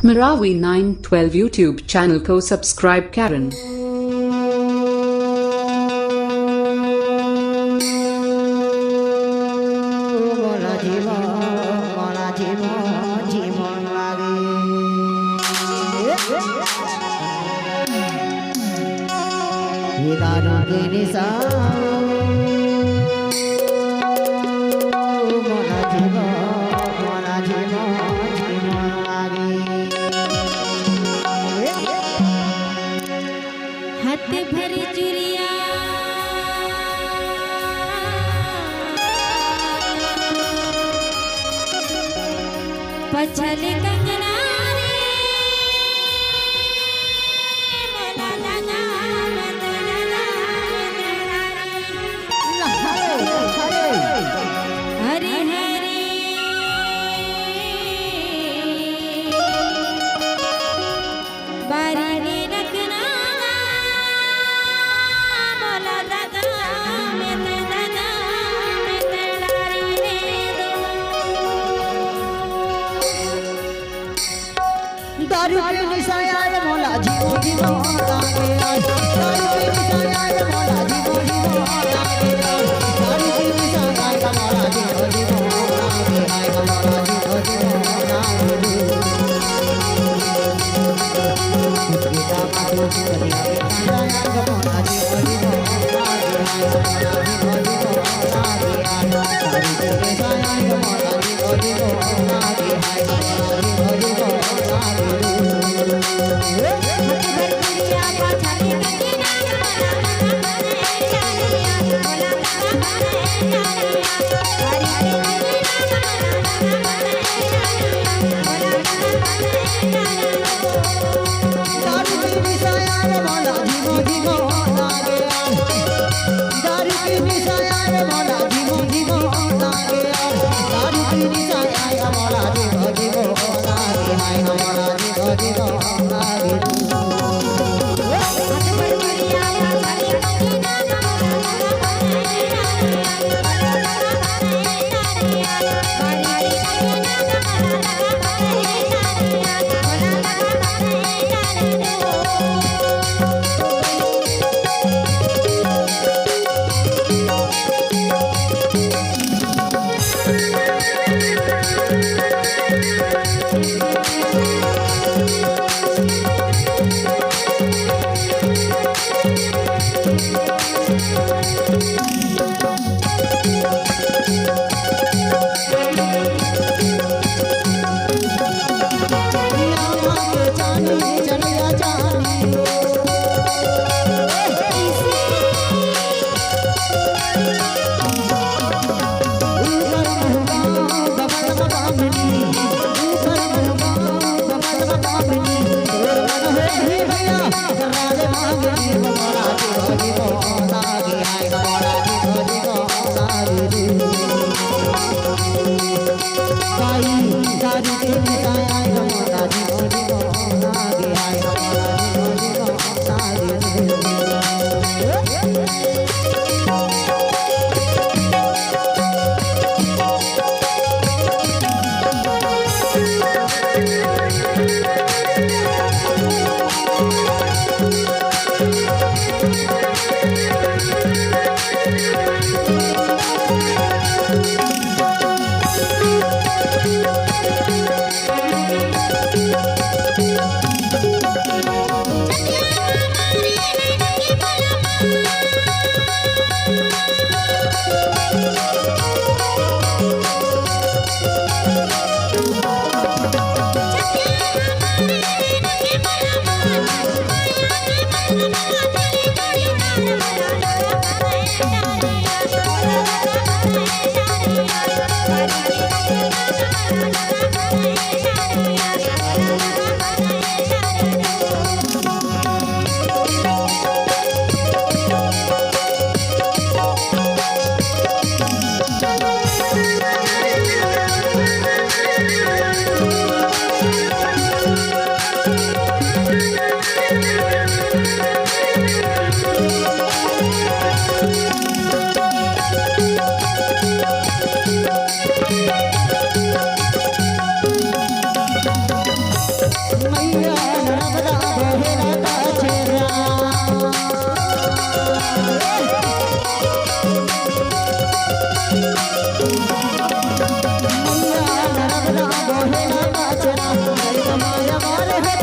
Marawi 912 YouTube channel को subscribe करें। पछल कंगना रे हरे हरे बारी ने रखना मोला दादा में दादा में तेरारी रे दारू के निशाया मोला जीवो जीवो लागे दारू के निशाया मोला जीवो जीवो लागे दारू के निशाया मोला जीवो जीवो लागे हाय मोला जीवो जीवो लागे पिता मातो करिया मोला जीवो जीवो लागे हाय मोला जीवो जीवो लागे दारू के निशाया मोला जीवो जीवो लागे हाय मोला जीवो जीवो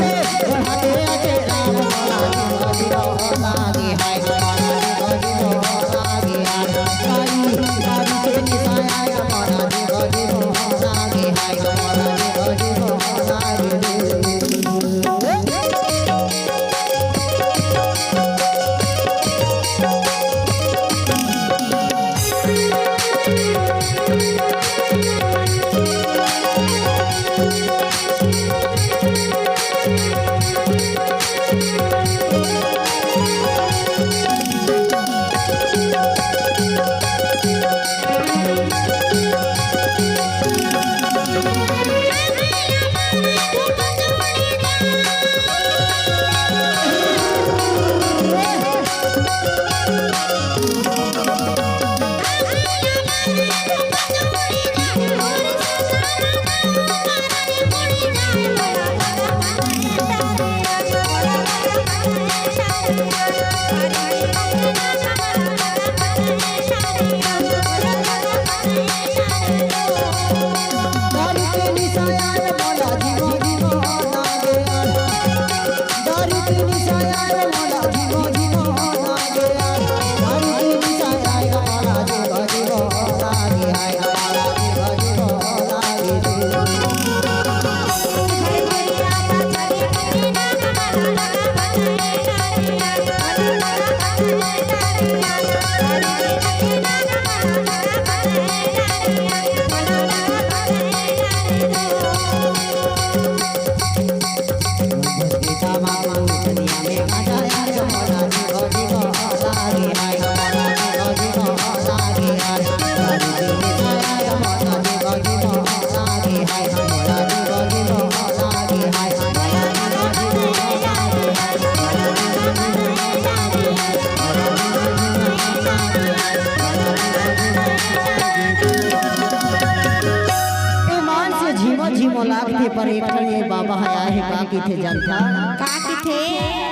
से बढ़ाते आके राम मोला जीव जीव लागे हाय मोला जीव जीव लागे कारी कारी के निशाया मोला जीव जीव लागे हाय मोला जीव जीव लागे पर एक ये बाबा आया है बाकी थे जनता का थे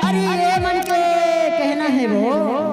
अरे ये मन के कहना है वो